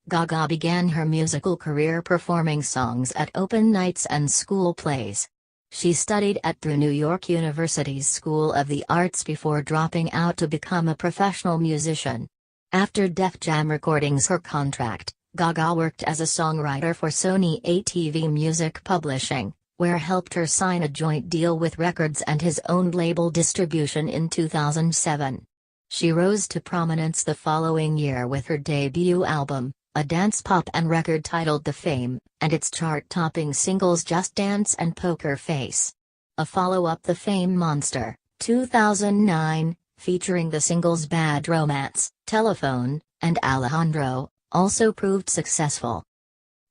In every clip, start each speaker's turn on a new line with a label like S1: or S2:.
S1: Gaga began her musical career performing songs at open nights and school plays. She studied at New York University's School of the Arts before dropping out to become a professional musician. After Def Jam Recordings her contract, Gaga worked as a songwriter for Sony ATV Music Publishing, where helped her sign a joint deal with records and his own label distribution in 2007. She rose to prominence the following year with her debut album, a dance pop and record titled The Fame, and its chart-topping singles Just Dance and Poker Face. A follow-up, The Fame Monster, 2009, featuring the singles Bad Romance, Telephone, and Alejandro, also proved successful.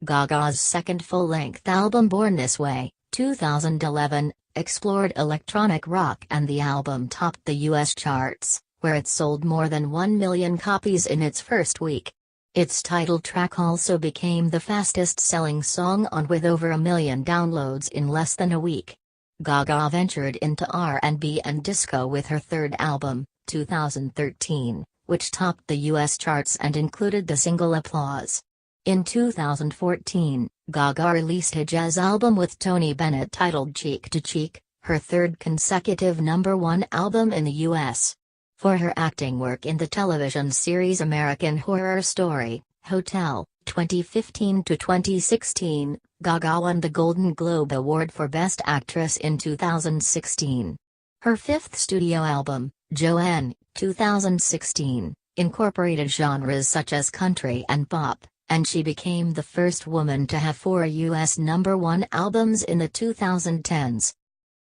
S1: Gaga's second full-length album Born This Way, 2011, explored electronic rock, and the album topped the US charts, where it sold more than 1 million copies in its first week. Its title track also became the fastest-selling song on, with over 1 million downloads in less than a week. Gaga ventured into R&B and disco with her third album, 2013, which topped the US charts and included the single Applause. In 2014, Gaga released a jazz album with Tony Bennett titled Cheek to Cheek, her third consecutive #1 album in the US. For her acting work in the television series American Horror Story, Hotel, 2015 to 2016, Gaga won the Golden Globe Award for Best Actress in 2016. Her fifth studio album, Joanne, 2016, incorporated genres such as country and pop, and she became the first woman to have 4 US #1 albums in the 2010s.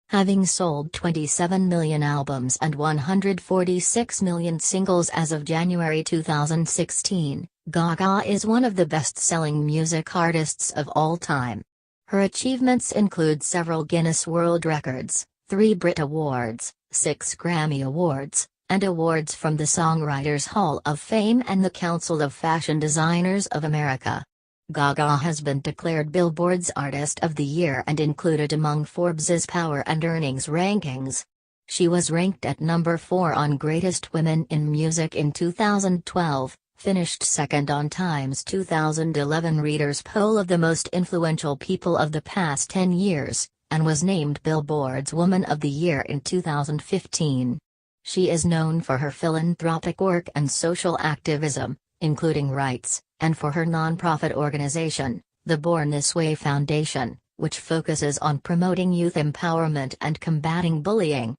S1: Having sold 27 million albums and 146 million singles as of January 2016, Gaga is one of the best-selling music artists of all time. Her achievements include several Guinness World Records, 3 Brit Awards, 6 Grammy Awards, and awards from the Songwriters Hall of Fame and the Council of Fashion Designers of America. Gaga has been declared Billboard's Artist of the Year and included among Forbes's Power and Earnings rankings. She was ranked at number 4 on Greatest Women in Music in 2012, finished second on Time's 2011 Readers' Poll of the Most Influential People of the Past 10 Years, and was named Billboard's Woman of the Year in 2015. She is known for her philanthropic work and social activism, including rights, and for her nonprofit organization, the Born This Way Foundation, which focuses on promoting youth empowerment and combating bullying.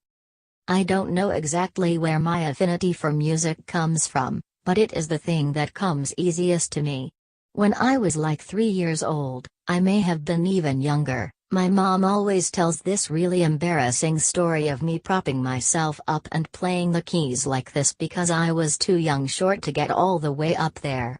S1: I don't know exactly where my affinity for music comes from, but it is the thing that comes easiest to me. When I was like 3 years old, I may have been even younger, my mom always tells this really embarrassing story of me propping myself up and playing the keys like this because I was too young short to get all the way up there.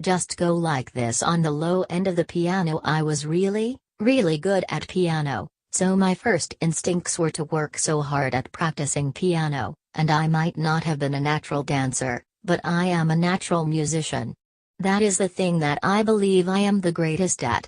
S1: Just go like this on the low end of the piano. I was really good at piano, so my first instincts were to work so hard at practicing piano, and I might not have been a natural dancer, but I am a natural musician. That is the thing that I believe I am the greatest at.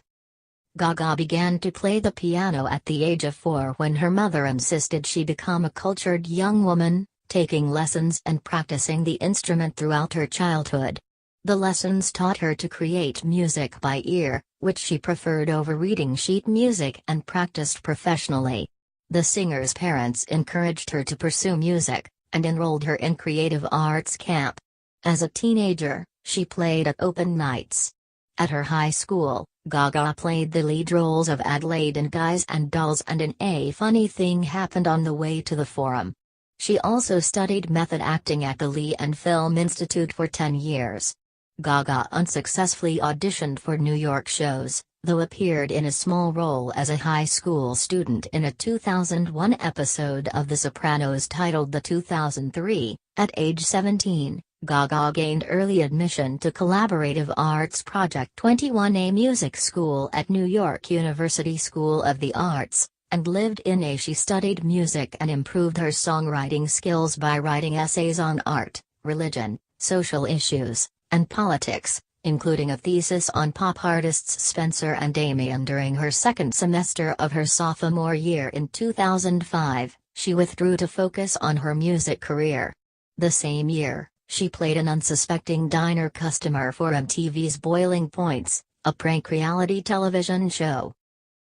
S1: Gaga began to play the piano at the age of 4 when her mother insisted she become a cultured young woman, taking lessons and practicing the instrument throughout her childhood. The lessons taught her to create music by ear, which she preferred over reading sheet music and practiced professionally. The singer's parents encouraged her to pursue music, and enrolled her in creative arts camp. As a teenager, she played at open nights. At her high school, Gaga played the lead roles of Adelaide in Guys and Dolls and in A Funny Thing Happened on the Way to the Forum. She also studied method acting at the Lee and Film Institute for 10 years. Gaga unsuccessfully auditioned for New York shows, though appeared in a small role as a high school student in a 2001 episode of The Sopranos titled The 2003. At age 17, Gaga gained early admission to collaborative arts project 21A Music School at New York University School of the Arts, and lived in A. She studied music and improved her songwriting skills by writing essays on art, religion, social issues, and politics, including a thesis on pop artists Spencer and Damien. During her second semester of her sophomore year in 2005, she withdrew to focus on her music career. The same year, She played an unsuspecting diner customer for MTV's Boiling Points, a prank reality television show.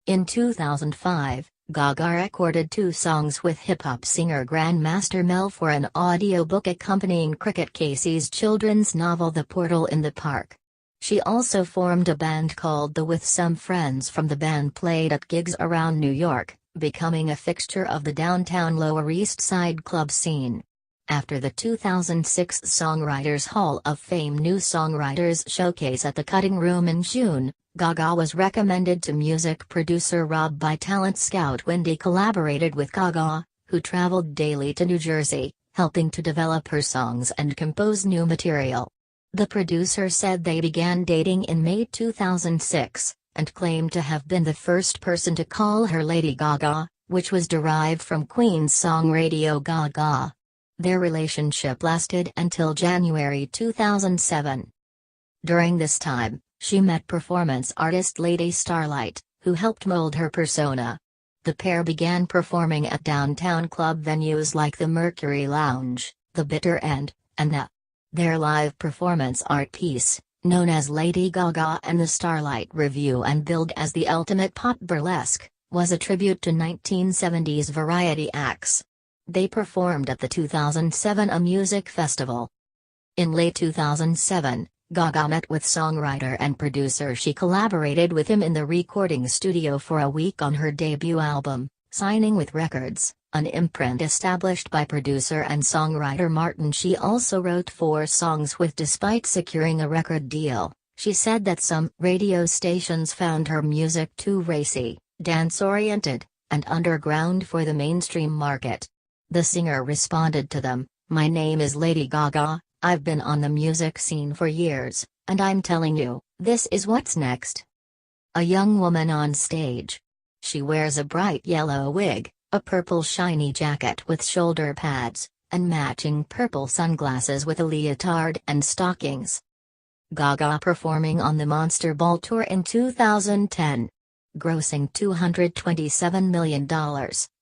S1: In 2005, Gaga recorded 2 songs with hip-hop singer Grandmaster Mel for an audiobook accompanying Cricket Casey's children's novel The Portal in the Park. She also formed a band called The with some friends from the band played at gigs around New York, becoming a fixture of the downtown Lower East Side club scene. After the 2006 Songwriters Hall of Fame New Songwriters Showcase at the Cutting Room in June, Gaga was recommended to music producer Rob by talent scout Wendy collaborated with Gaga, who traveled daily to New Jersey, helping to develop her songs and compose new material. The producer said they began dating in May 2006, and claimed to have been the first person to call her Lady Gaga, which was derived from Queen's song Radio Gaga. Their relationship lasted until January 2007. During this time, she met performance artist Lady Starlight, who helped mold her persona. The pair began performing at downtown club venues like the Mercury Lounge, the Bitter End, and the. Their live performance art piece, known as Lady Gaga and the Starlight Review and billed as the ultimate pop burlesque, was a tribute to 1970s variety acts. They performed at the 2007 A Music Festival. In late 2007, Gaga met with songwriter and producer. She collaborated with him in the recording studio for a week on her debut album, Signing with Records, an imprint established by producer and songwriter Martin. She also wrote 4 songs with. Despite securing a record deal, she said that some radio stations found her music too racy, dance-oriented, and underground for the mainstream market. The singer responded to them, "My name is Lady Gaga, I've been on the music scene for years, and I'm telling you, this is what's next." A young woman on stage. She wears a bright yellow wig, a purple shiny jacket with shoulder pads, and matching purple sunglasses with a leotard and stockings. Gaga performing on the Monster Ball Tour in 2010. Grossing $227 million,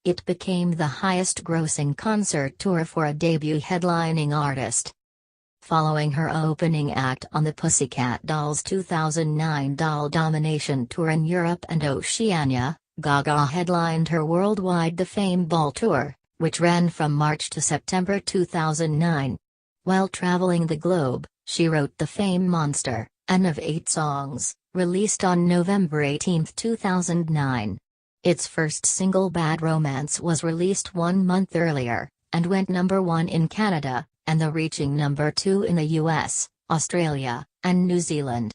S1: it became the highest-grossing concert tour for a debut headlining artist. Following her opening act on the Pussycat Dolls' 2009 Doll Domination Tour in Europe and Oceania, Gaga headlined her worldwide The Fame Ball Tour, which ran from March to September 2009. While traveling the globe, she wrote The Fame Monster, an of 8 songs, released on November 18, 2009. Its first single Bad Romance was released 1 month earlier, and went number 1 in Canada, and reaching number 2 in the US, Australia, and New Zealand.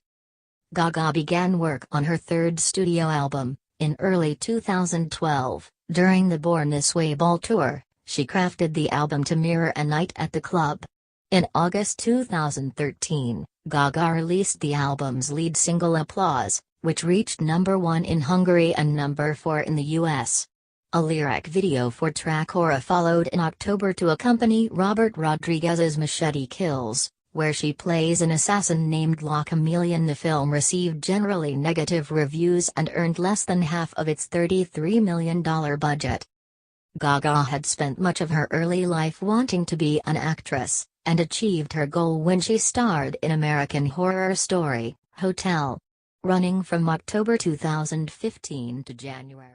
S1: Gaga began work on her 3rd studio album, in early 2012, during the Born This Way Ball Tour. She crafted the album to mirror a night at the club. In August 2013, Gaga released the album's lead single Applause, which reached number 1 in Hungary and number 4 in the US. A lyric video for track Aura followed in October to accompany Robert Rodriguez's Machete Kills, where she plays an assassin named La Chameleon. The film received generally negative reviews and earned less than half of its $33 million budget. Gaga had spent much of her early life wanting to be an actress, and achieved her goal when she starred in American Horror Story, Hotel. Running from October 2015 to January